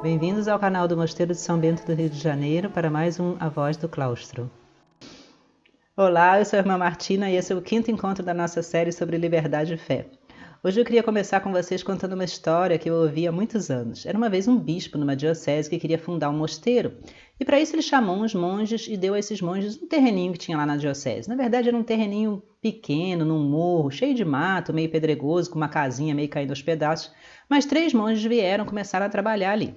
Bem-vindos ao canal do Mosteiro de São Bento do Rio de Janeiro para mais um A Voz do Claustro. Olá, eu sou a irmã Martina e esse é o 5º encontro da nossa série sobre liberdade e fé. Hoje eu queria começar com vocês contando uma história que eu ouvi há muitos anos. Era uma vez um bispo numa diocese que queria fundar um mosteiro e para isso ele chamou uns monges e deu a esses monges um terreninho que tinha lá na diocese. Na verdade era um terreninho pequeno, num morro, cheio de mato, meio pedregoso, com uma casinha meio caindo aos pedaços, mas 3 monges vieram começar a trabalhar ali.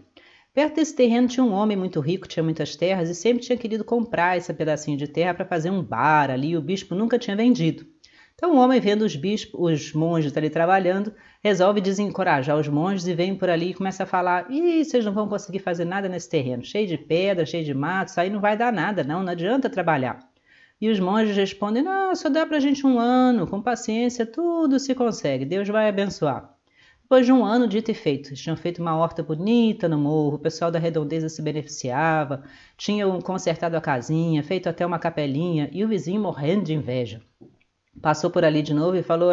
Perto desse terreno tinha um homem muito rico, tinha muitas terras e sempre tinha querido comprar esse pedacinho de terra para fazer um bar ali e o bispo nunca tinha vendido. Então o homem, vendo os monges ali trabalhando, resolve desencorajar os monges e vem por ali e começa a falar: "Ih, vocês não vão conseguir fazer nada nesse terreno, cheio de pedra, cheio de mato, isso aí não vai dar nada não adianta trabalhar." E os monges respondem: "Não, só dá pra gente 1 ano, com paciência tudo se consegue, Deus vai abençoar." Depois de 1 ano, dito e feito, eles tinham feito uma horta bonita no morro, o pessoal da redondeza se beneficiava, tinham consertado a casinha, feito até uma capelinha e o vizinho morrendo de inveja. Passou por ali de novo e falou: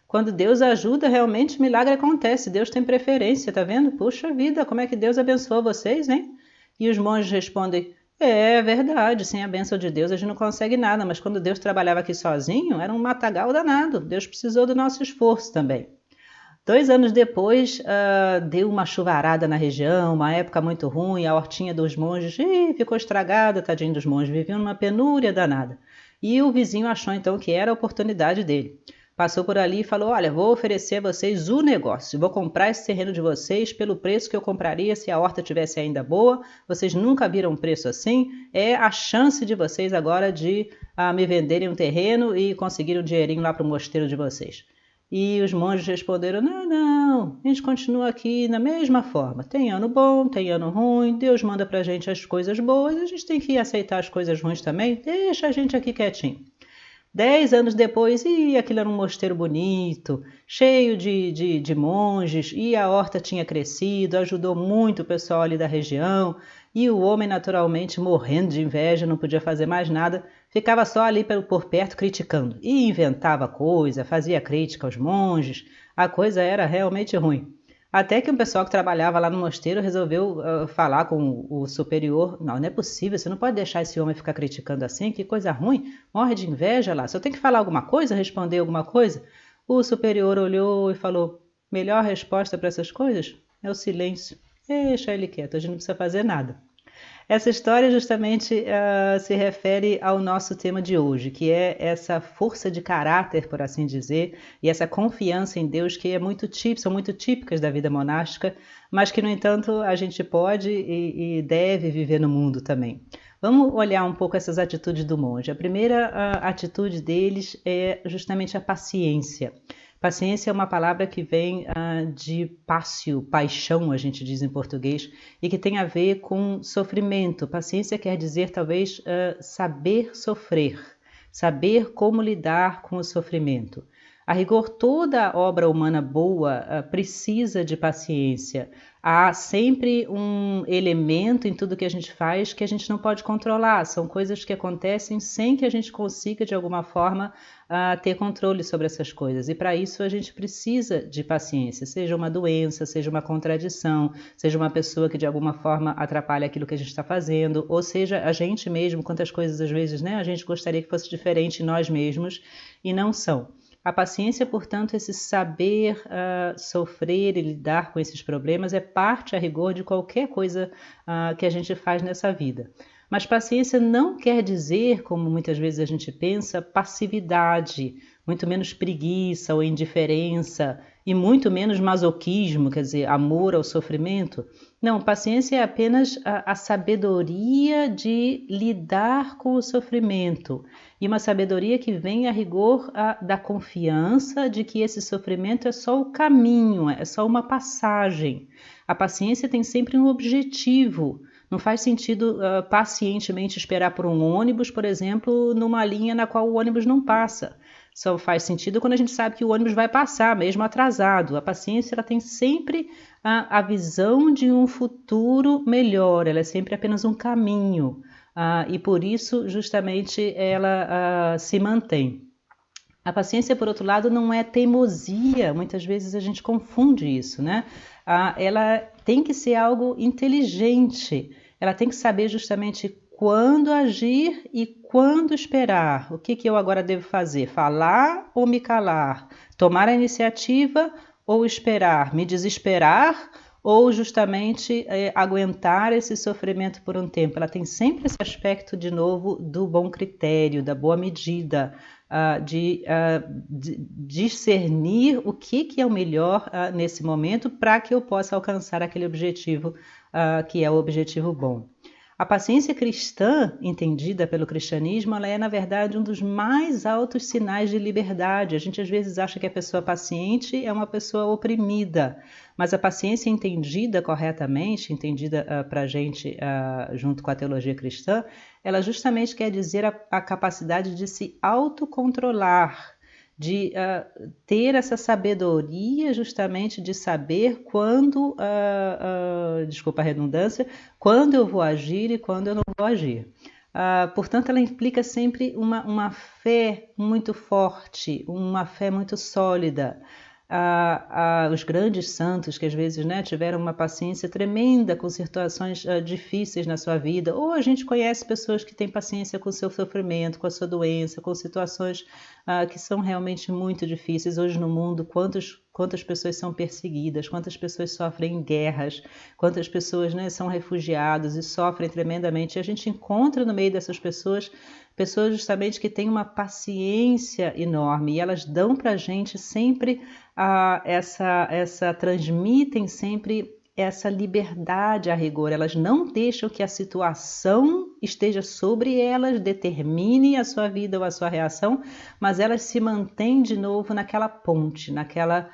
quando Deus ajuda, realmente milagre acontece, Deus tem preferência, tá vendo? Puxa vida, como é que Deus abençoou vocês, hein? E os monges respondem: é verdade, sem a bênção de Deus a gente não consegue nada, mas quando Deus trabalhava aqui sozinho, era um matagal danado, Deus precisou do nosso esforço também. 2 anos depois, deu uma chuvarada na região, uma época muito ruim, a hortinha dos monges ficou estragada, tadinho dos monges, viviam numa penúria danada. E o vizinho achou então que era a oportunidade dele. Passou por ali e falou: olha, vou oferecer a vocês o negócio, vou comprar esse terreno de vocês pelo preço que eu compraria se a horta tivesse ainda boa, vocês nunca viram um preço assim, é a chance de vocês agora de me venderem um terreno e conseguirem um dinheirinho lá para o mosteiro de vocês. E os monges responderam: não, a gente continua aqui na mesma forma. Tem ano bom, tem ano ruim, Deus manda pra gente as coisas boas, a gente tem que aceitar as coisas ruins também, deixa a gente aqui quietinho. 10 anos depois, aquilo era um mosteiro bonito, cheio de monges, e a horta tinha crescido, ajudou muito o pessoal ali da região, e o homem naturalmente morrendo de inveja, não podia fazer mais nada, ficava só ali por perto criticando, e inventava coisa, fazia crítica aos monges, a coisa era realmente ruim. Até que um pessoal que trabalhava lá no mosteiro resolveu falar com o superior: não é possível, você não pode deixar esse homem ficar criticando assim, que coisa ruim, morre de inveja lá, se eu tenho que falar alguma coisa, responder alguma coisa. O superior olhou e falou: melhor resposta para essas coisas é o silêncio, deixa ele quieto, a gente não precisa fazer nada. Essa história justamente se refere ao nosso tema de hoje, que é essa força de caráter, por assim dizer, e essa confiança em Deus que são muito típicas da vida monástica, mas que, no entanto, a gente pode e deve viver no mundo também. Vamos olhar um pouco essas atitudes do monge. A primeira atitude deles é justamente a paciência. Paciência é uma palavra que vem de pácio, paixão, a gente diz em português, e que tem a ver com sofrimento. Paciência quer dizer, talvez, saber sofrer, saber como lidar com o sofrimento. A rigor, toda obra humana boa precisa de paciência. Há sempre um elemento em tudo que a gente faz que a gente não pode controlar. São coisas que acontecem sem que a gente consiga, de alguma forma, ter controle sobre essas coisas. E para isso a gente precisa de paciência, seja uma doença, seja uma contradição, seja uma pessoa que de alguma forma atrapalha aquilo que a gente está fazendo, ou seja a gente mesmo, quantas coisas às vezes a gente gostaria que fosse diferente em nós mesmos e não são. A paciência, portanto, esse saber sofrer e lidar com esses problemas é parte, a rigor, de qualquer coisa que a gente faz nessa vida. Mas paciência não quer dizer, como muitas vezes a gente pensa, passividade, muito menos preguiça ou indiferença, e muito menos masoquismo, quer dizer, amor ao sofrimento. Não, paciência é apenas a sabedoria de lidar com o sofrimento, e uma sabedoria que vem a rigor da confiança de que esse sofrimento é só o caminho, é só uma passagem. A paciência tem sempre um objetivo. Não faz sentido pacientemente esperar por um ônibus, por exemplo, numa linha na qual o ônibus não passa. Só faz sentido quando a gente sabe que o ônibus vai passar, mesmo atrasado. A paciência ela tem sempre a visão de um futuro melhor, ela é sempre apenas um caminho. E por isso, justamente, ela se mantém. A paciência, por outro lado, não é teimosia. Muitas vezes a gente confunde isso, né? Ela tem que ser algo inteligente. Ela tem que saber justamente quando agir e quando esperar. O que eu agora devo fazer? Falar ou me calar? Tomar a iniciativa ou esperar? Me desesperar ou justamente aguentar esse sofrimento por um tempo? Ela tem sempre esse aspecto, de novo, do bom critério, da boa medida, de discernir o que é o melhor nesse momento para que eu possa alcançar aquele objetivo que é o objetivo bom. A paciência cristã, entendida pelo cristianismo, ela é, na verdade, um dos mais altos sinais de liberdade. A gente, às vezes, acha que a pessoa paciente é uma pessoa oprimida, mas a paciência entendida corretamente, entendida para a gente junto com a teologia cristã, ela justamente quer dizer a capacidade de se autocontrolar, de ter essa sabedoria justamente de saber quando, desculpa a redundância, quando eu vou agir e quando eu não vou agir. Portanto, ela implica sempre uma fé muito forte, uma fé muito sólida. Os grandes santos que às vezes, né, tiveram uma paciência tremenda com situações difíceis na sua vida, ou a gente conhece pessoas que têm paciência com o seu sofrimento, com a sua doença, com situações que são realmente muito difíceis. Hoje no mundo, quantas pessoas são perseguidas, quantas pessoas sofrem guerras, quantas pessoas, né, são refugiados e sofrem tremendamente. E a gente encontra no meio dessas pessoas justamente que têm uma paciência enorme, e elas dão para a gente sempre transmitem sempre essa liberdade a rigor. Elas não deixam que a situação esteja sobre elas, determine a sua vida ou a sua reação, mas elas se mantêm de novo naquela ponte, naquela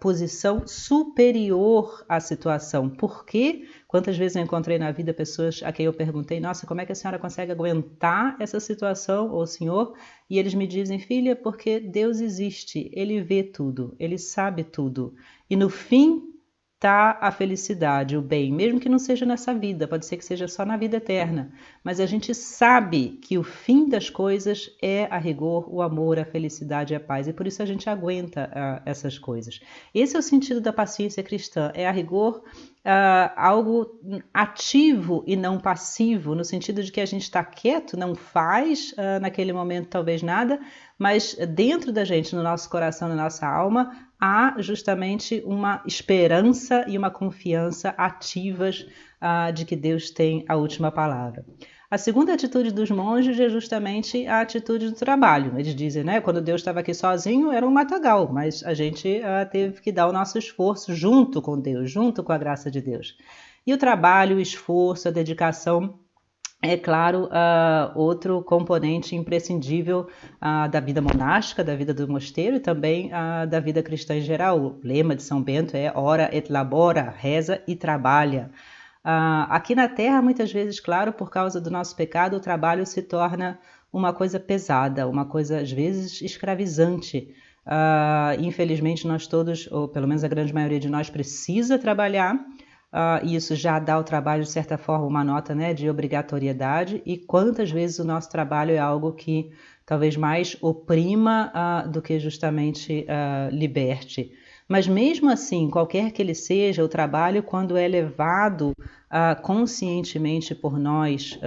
posição superior à situação. Por quê? Quantas vezes eu encontrei na vida pessoas a quem eu perguntei: nossa, como é que a senhora consegue aguentar essa situação, ou senhor? E eles me dizem: filha, porque Deus existe, Ele vê tudo, Ele sabe tudo. E no fim está a felicidade, o bem, mesmo que não seja nessa vida, pode ser que seja só na vida eterna. Mas a gente sabe que o fim das coisas é, a rigor, o amor, a felicidade e a paz. E por isso a gente aguenta essas coisas. Esse é o sentido da paciência cristã, é, a rigor, algo ativo e não passivo, no sentido de que a gente está quieto, não faz naquele momento talvez nada, mas dentro da gente, no nosso coração, na nossa alma, há justamente uma esperança e uma confiança ativas de que Deus tem a última palavra. A segunda atitude dos monges é justamente a atitude do trabalho. Eles dizem, né, quando Deus estava aqui sozinho era um matagal, mas a gente teve que dar o nosso esforço junto com Deus, junto com a graça de Deus. E o trabalho, o esforço, a dedicação, é claro, outro componente imprescindível da vida monástica, da vida do mosteiro e também da vida cristã em geral. O lema de São Bento é ora et labora, reza e trabalha. Aqui na Terra, muitas vezes, claro, por causa do nosso pecado, o trabalho se torna uma coisa pesada, uma coisa, às vezes, escravizante. Infelizmente, nós todos, ou pelo menos a grande maioria de nós, precisa trabalhar. E isso já dá ao trabalho, de certa forma, uma nota, né, de obrigatoriedade. E quantas vezes o nosso trabalho é algo que talvez mais oprima do que justamente liberte. Mas mesmo assim, qualquer que ele seja, o trabalho, quando é levado conscientemente por nós,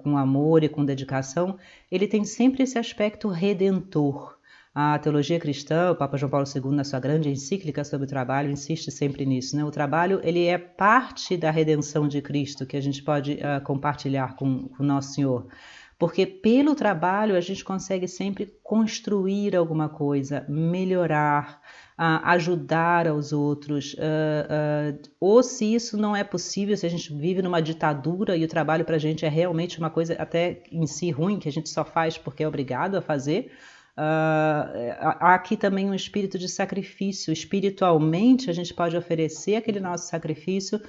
com amor e com dedicação, ele tem sempre esse aspecto redentor. A teologia cristã, o Papa João Paulo II, na sua grande encíclica sobre o trabalho, insiste sempre nisso, né? O trabalho, ele é parte da redenção de Cristo, que a gente pode compartilhar com o Nosso Senhor. Porque pelo trabalho a gente consegue sempre construir alguma coisa, melhorar, ajudar aos outros. Ou se isso não é possível, se a gente vive numa ditadura e o trabalho para a gente é realmente uma coisa até em si ruim, que a gente só faz porque é obrigado a fazer, há aqui também um espírito de sacrifício. Espiritualmente a gente pode oferecer aquele nosso sacrifício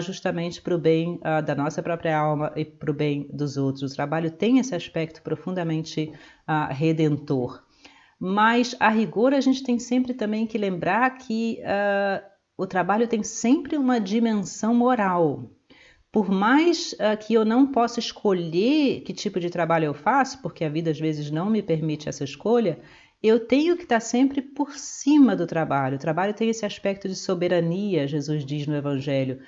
justamente para o bem da nossa própria alma e para o bem dos outros. O trabalho tem esse aspecto profundamente redentor. Mas, a rigor, a gente tem sempre também que lembrar que o trabalho tem sempre uma dimensão moral. Por mais que eu não possa escolher que tipo de trabalho eu faço, porque a vida às vezes não me permite essa escolha, eu tenho que estar sempre por cima do trabalho. O trabalho tem esse aspecto de soberania, Jesus diz no Evangelho.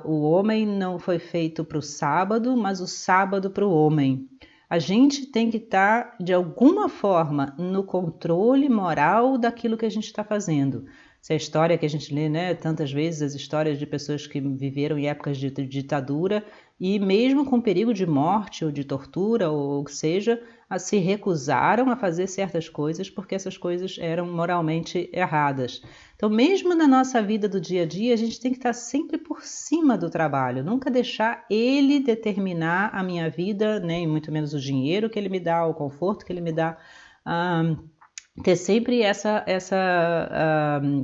O homem não foi feito para o sábado, mas o sábado para o homem. A gente tem que estar, de alguma forma, no controle moral daquilo que a gente está fazendo. Essa história que a gente lê, né, tantas vezes, as histórias de pessoas que viveram em épocas de ditadura e mesmo com perigo de morte ou de tortura ou o que seja, se recusaram a fazer certas coisas porque essas coisas eram moralmente erradas. Então, mesmo na nossa vida do dia a dia, a gente tem que estar sempre por cima do trabalho, nunca deixar ele determinar a minha vida, nem muito menos o dinheiro que ele me dá, o conforto que ele me dá. Ter sempre essa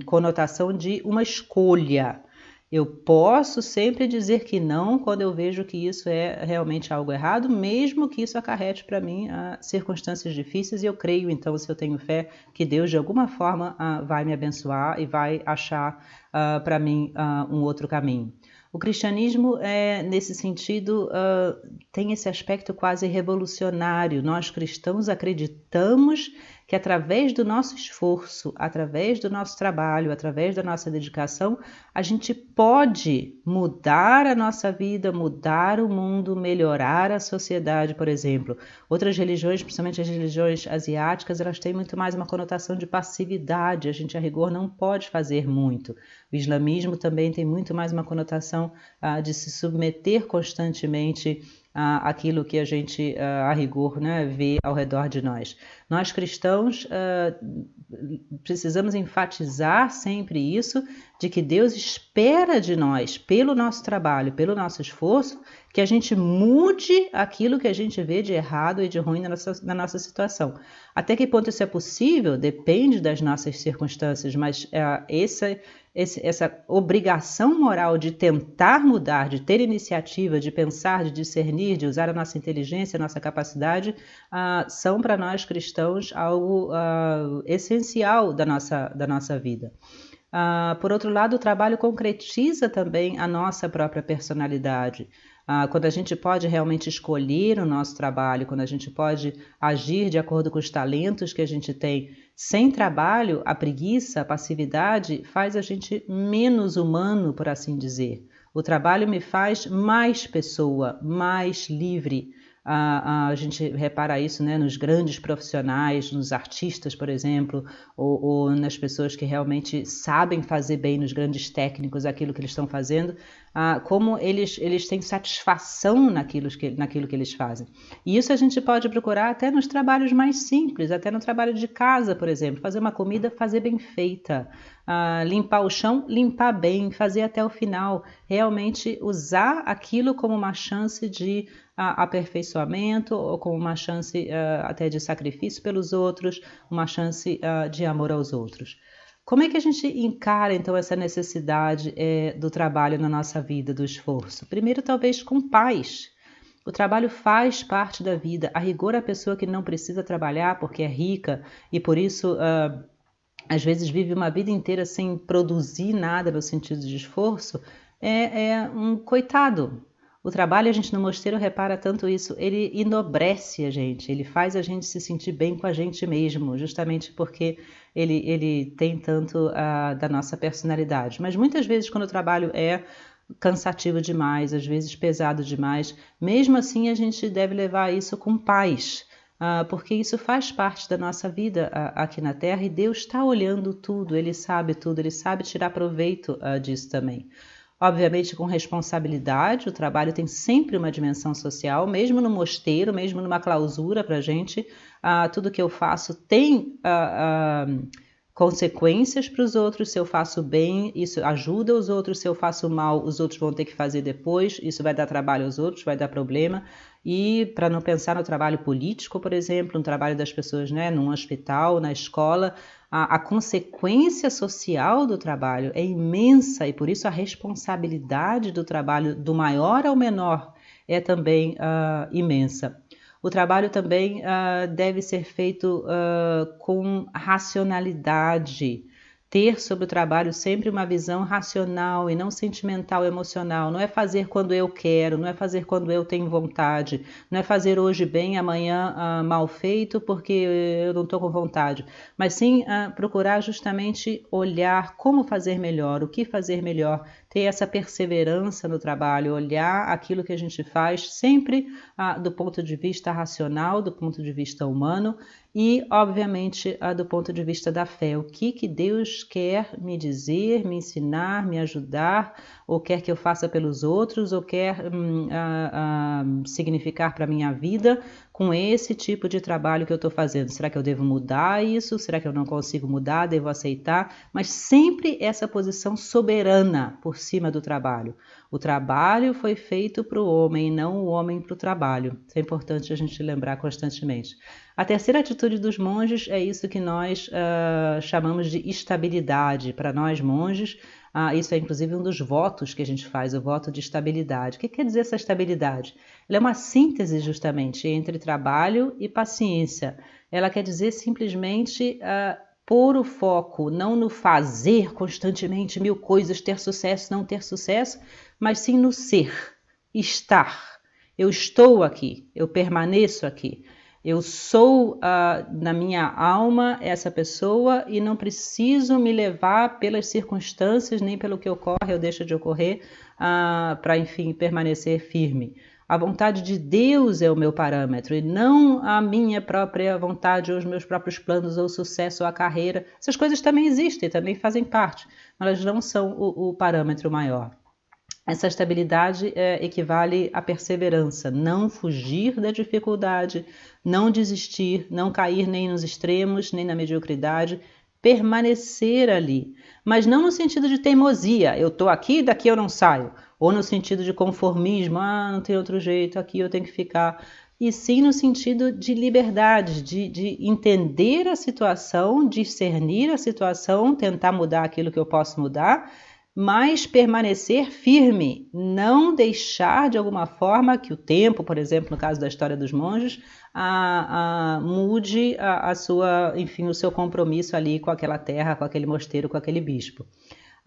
conotação de uma escolha. Eu posso sempre dizer que não quando eu vejo que isso é realmente algo errado, mesmo que isso acarrete para mim circunstâncias difíceis, e eu creio, então, se eu tenho fé, que Deus de alguma forma vai me abençoar e vai achar para mim um outro caminho. O cristianismo, nesse sentido, tem esse aspecto quase revolucionário. Nós cristãos acreditamos que através do nosso esforço, através do nosso trabalho, através da nossa dedicação, a gente pode mudar a nossa vida, mudar o mundo, melhorar a sociedade, por exemplo. Outras religiões, principalmente as religiões asiáticas, elas têm muito mais uma conotação de passividade. A gente, a rigor, não pode fazer muito. O islamismo também tem muito mais uma conotação de se submeter constantemente aquilo que a gente, a rigor, né, vê ao redor de nós. Nós cristãos precisamos enfatizar sempre isso, de que Deus espera de nós, pelo nosso trabalho, pelo nosso esforço, que a gente mude aquilo que a gente vê de errado e de ruim na nossa situação. Até que ponto isso é possível? Depende das nossas circunstâncias, mas essa obrigação moral de tentar mudar, de ter iniciativa, de pensar, de discernir, de usar a nossa inteligência, a nossa capacidade, são para nós cristãos algo essencial da nossa vida. Por outro lado, o trabalho concretiza também a nossa própria personalidade. Quando a gente pode realmente escolher o nosso trabalho, quando a gente pode agir de acordo com os talentos que a gente tem. Sem trabalho, a preguiça, a passividade faz a gente menos humano, por assim dizer. O trabalho me faz mais pessoa, mais livre. A gente repara isso, né, nos grandes profissionais, nos artistas, por exemplo, ou nas pessoas que realmente sabem fazer bem, nos grandes técnicos, aquilo que eles estão fazendo, como eles têm satisfação naquilo que eles fazem. E isso a gente pode procurar até nos trabalhos mais simples, até no trabalho de casa, por exemplo, fazer uma comida, fazer bem feita, limpar o chão, limpar bem, fazer até o final, realmente usar aquilo como uma chance de aperfeiçoamento ou como uma chance até de sacrifício pelos outros, uma chance de amor aos outros. Como é que a gente encara, então, essa necessidade do trabalho na nossa vida, do esforço? Primeiro, talvez com paz. O trabalho faz parte da vida. A rigor, a pessoa que não precisa trabalhar porque é rica e por isso às vezes vive uma vida inteira sem produzir nada no sentido de esforço, é um coitado. O trabalho, a gente no mosteiro repara tanto isso, ele enobrece a gente, ele faz a gente se sentir bem com a gente mesmo, justamente porque ele tem tanto da nossa personalidade. Mas muitas vezes quando o trabalho é cansativo demais, às vezes pesado demais, mesmo assim a gente deve levar isso com paz, porque isso faz parte da nossa vida aqui na Terra e Deus está olhando tudo, Ele sabe tudo, Ele sabe tirar proveito disso também. Obviamente com responsabilidade, o trabalho tem sempre uma dimensão social, mesmo no mosteiro, mesmo numa clausura para a gente, tudo que eu faço tem consequências para os outros. Se eu faço bem, isso ajuda os outros. Se eu faço mal, os outros vão ter que fazer depois. Isso vai dar trabalho aos outros, vai dar problema. E para não pensar no trabalho político, por exemplo, no trabalho das pessoas, né, num hospital, na escola, a consequência social do trabalho é imensa e por isso a responsabilidade do trabalho, do maior ao menor, é também imensa. O trabalho também deve ser feito com racionalidade. ter sobre o trabalho sempre uma visão racional e não sentimental, emocional. Não é fazer quando eu quero, não é fazer quando eu tenho vontade, não é fazer hoje bem, amanhã mal feito porque eu não estou com vontade, mas sim procurar justamente olhar como fazer melhor, o que fazer melhor, ter essa perseverança no trabalho, olhar aquilo que a gente faz sempre do ponto de vista racional, do ponto de vista humano e, obviamente, do ponto de vista da fé. O que Deus quer me dizer, me ensinar, me ajudar, ou quer que eu faça pelos outros, ou quer significar para a minha vida com esse tipo de trabalho que eu estou fazendo. Será que eu devo mudar isso? Será que eu não consigo mudar? Devo aceitar? Mas sempre essa posição soberana por cima do trabalho. O trabalho foi feito para o homem, não o homem para o trabalho. Isso é importante a gente lembrar constantemente. A terceira atitude dos monges é isso que nós chamamos de estabilidade. Para nós monges, isso é inclusive um dos votos que a gente faz, o voto de estabilidade. O que quer dizer essa estabilidade? Ela é uma síntese justamente entre trabalho e paciência. Ela quer dizer simplesmente pôr o foco não no fazer constantemente mil coisas, ter sucesso, não ter sucesso, mas sim no ser, estar. Eu estou aqui, eu permaneço aqui. Eu sou, na minha alma, essa pessoa e não preciso me levar pelas circunstâncias nem pelo que ocorre ou deixa de ocorrer para, enfim, permanecer firme. A vontade de Deus é o meu parâmetro e não a minha própria vontade ou os meus próprios planos ou o sucesso ou a carreira. Essas coisas também existem, também fazem parte, mas elas não são o parâmetro maior. Essa estabilidade equivale à perseverança, não fugir da dificuldade, não desistir, não cair nem nos extremos, nem na mediocridade, permanecer ali. Mas não no sentido de teimosia, eu estou aqui, daqui eu não saio. Ou no sentido de conformismo, não tem outro jeito, aqui eu tenho que ficar. E sim no sentido de liberdade, de entender a situação, discernir a situação, tentar mudar aquilo que eu posso mudar, mas permanecer firme, não deixar de alguma forma que o tempo, por exemplo, no caso da história dos monges, mude enfim, o seu compromisso ali com aquela terra, com aquele mosteiro, com aquele bispo.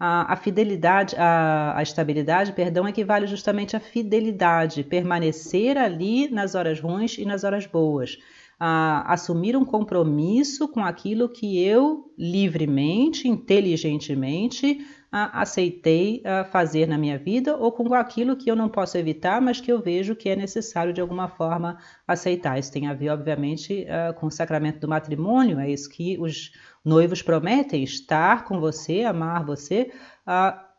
A fidelidade, a estabilidade, perdão, equivale justamente à fidelidade, permanecer ali nas horas ruins e nas horas boas. Assumir um compromisso com aquilo que eu livremente, inteligentemente aceitei fazer na minha vida ou com aquilo que eu não posso evitar, mas que eu vejo que é necessário de alguma forma aceitar. Isso tem a ver, obviamente, com o sacramento do matrimônio, é isso que os noivos prometem, estar com você, amar você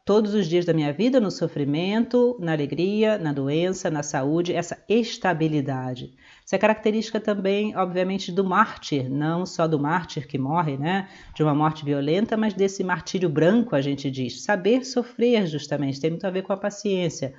todos os dias da minha vida, no sofrimento, na alegria, na doença, na saúde, essa estabilidade. Essa é característica também, obviamente, do mártir, não só do mártir que morre, né, de uma morte violenta, mas desse martírio branco, a gente diz. Saber sofrer, justamente, tem muito a ver com a paciência.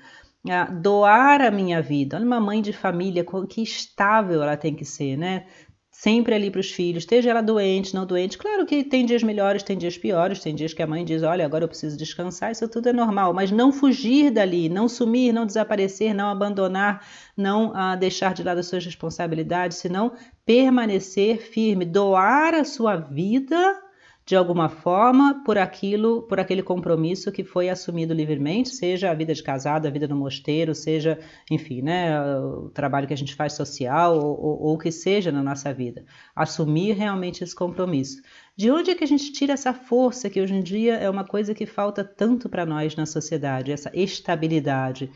Doar a minha vida. Olha, uma mãe de família, que estável ela tem que ser, né? Sempre ali para os filhos, esteja ela doente, não doente. Claro que tem dias melhores, tem dias piores, tem dias que a mãe diz, olha, agora eu preciso descansar, isso tudo é normal, mas não fugir dali, não sumir, não desaparecer, não abandonar, não deixar de lado as suas responsabilidades, senão permanecer firme, doar a sua vida de alguma forma por aquele compromisso que foi assumido livremente, seja a vida de casado, a vida no mosteiro, seja, enfim, né, o trabalho que a gente faz social ou o que seja na nossa vida. Assumir realmente esse compromisso. De onde é que a gente tira essa força que hoje em dia é uma coisa que falta tanto para nós na sociedade, essa estabilidade?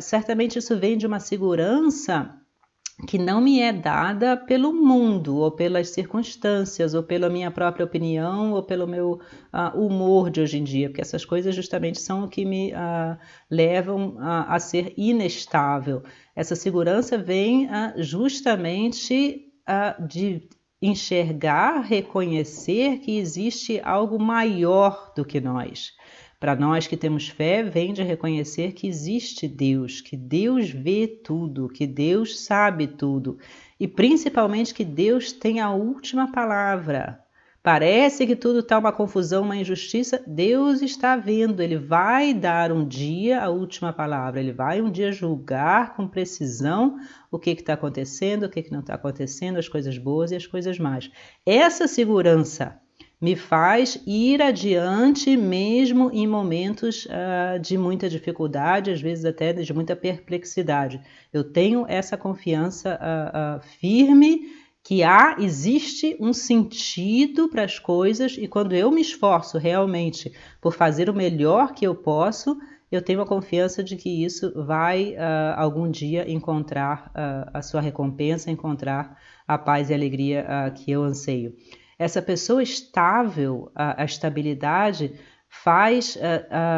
Certamente isso vem de uma segurança que não me é dada pelo mundo, ou pelas circunstâncias, ou pela minha própria opinião, ou pelo meu humor de hoje em dia, porque essas coisas justamente são o que me levam a ser inestável. Essa segurança vem justamente de enxergar, reconhecer que existe algo maior do que nós. Para nós que temos fé, vem de reconhecer que existe Deus, que Deus vê tudo, que Deus sabe tudo e principalmente que Deus tem a última palavra. Parece que tudo está uma confusão, uma injustiça, Deus está vendo, Ele vai dar um dia a última palavra, Ele vai um dia julgar com precisão o que está acontecendo, o que não está acontecendo, as coisas boas e as coisas más. Essa segurança me faz ir adiante mesmo em momentos de muita dificuldade, às vezes até de muita perplexidade. Eu tenho essa confiança firme que existe um sentido para as coisas, e quando eu me esforço realmente por fazer o melhor que eu posso, eu tenho a confiança de que isso vai algum dia encontrar a sua recompensa, encontrar a paz e a alegria que eu anseio. Essa pessoa estável, a estabilidade, faz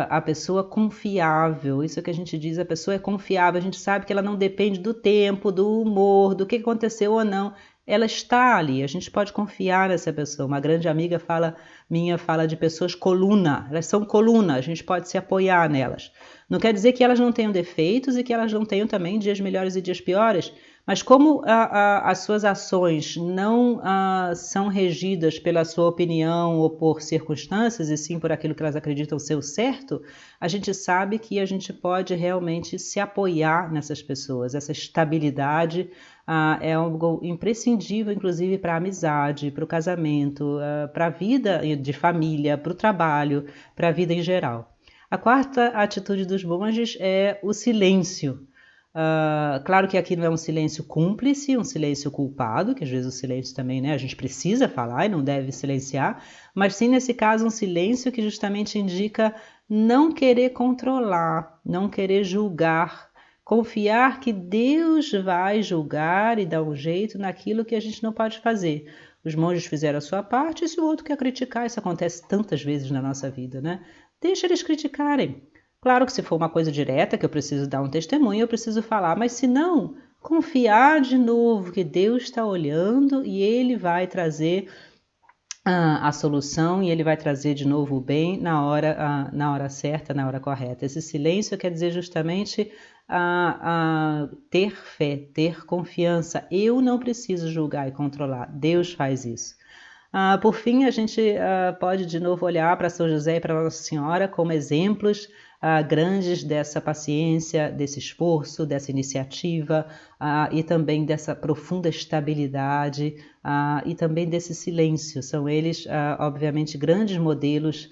a pessoa confiável. Isso é que a gente diz, a pessoa é confiável. A gente sabe que ela não depende do tempo, do humor, do que aconteceu ou não. Ela está ali, a gente pode confiar nessa pessoa. Uma grande amiga minha fala de pessoas coluna, elas são coluna, a gente pode se apoiar nelas. Não quer dizer que elas não tenham defeitos e que elas não tenham também dias melhores e dias piores, mas como as suas ações não são regidas pela sua opinião ou por circunstâncias, e sim por aquilo que elas acreditam ser o certo, a gente sabe que a gente pode realmente se apoiar nessas pessoas. Essa estabilidade é algo imprescindível, inclusive, para a amizade, para o casamento, para a vida de família, para o trabalho, para a vida em geral. A quarta atitude dos monges é o silêncio. Claro que aqui não é um silêncio cúmplice, um silêncio culpado, que às vezes o silêncio também, né, a gente precisa falar e não deve silenciar, mas sim, nesse caso, um silêncio que justamente indica não querer controlar, não querer julgar, confiar que Deus vai julgar e dar um jeito naquilo que a gente não pode fazer. Os monges fizeram a sua parte, e se o outro quer criticar, isso acontece tantas vezes na nossa vida, né? Deixa eles criticarem. Claro que se for uma coisa direta, que eu preciso dar um testemunho, eu preciso falar, mas se não, confiar de novo que Deus está olhando e Ele vai trazer a solução, e Ele vai trazer de novo o bem na hora certa, na hora correta. Esse silêncio quer dizer justamente ter fé, ter confiança. Eu não preciso julgar e controlar, Deus faz isso. Por fim, a gente pode de novo olhar para São José e para Nossa Senhora como exemplos grandes dessa paciência, desse esforço, dessa iniciativa e também dessa profunda estabilidade e também desse silêncio. São eles, obviamente, grandes modelos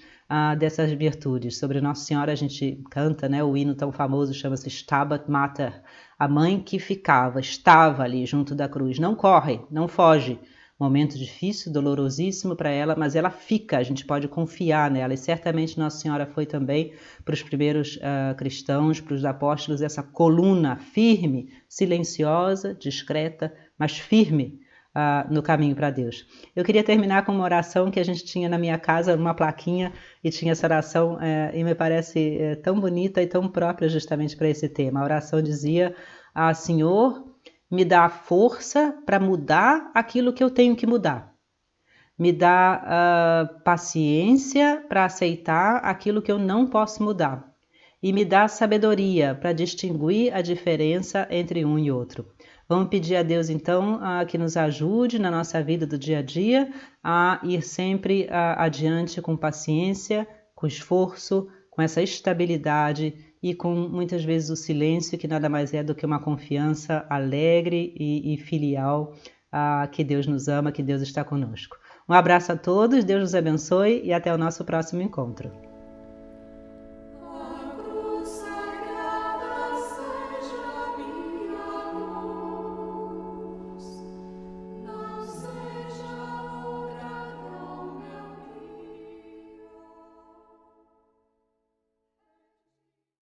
dessas virtudes. Sobre Nossa Senhora a gente canta, né, o hino tão famoso, chama-se Stabat Mater, a mãe que estava ali junto da cruz, não corre, não foge. Momento difícil, dolorosíssimo para ela, mas ela fica, a gente pode confiar nela, e certamente Nossa Senhora foi também para os primeiros cristãos, para os apóstolos, essa coluna firme, silenciosa, discreta, mas firme no caminho para Deus. Eu queria terminar com uma oração que a gente tinha na minha casa, uma plaquinha, e tinha essa oração, e me parece tão bonita e tão própria justamente para esse tema. A oração dizia: Senhor, me dá força para mudar aquilo que eu tenho que mudar. Me dá paciência para aceitar aquilo que eu não posso mudar. E me dá sabedoria para distinguir a diferença entre um e outro. Vamos pedir a Deus, então, que nos ajude na nossa vida do dia a dia a ir sempre adiante com paciência, com esforço, com essa estabilidade e com muitas vezes o silêncio, que nada mais é do que uma confiança alegre e filial que Deus nos ama, que Deus está conosco. Um abraço a todos, Deus nos abençoe e até o nosso próximo encontro.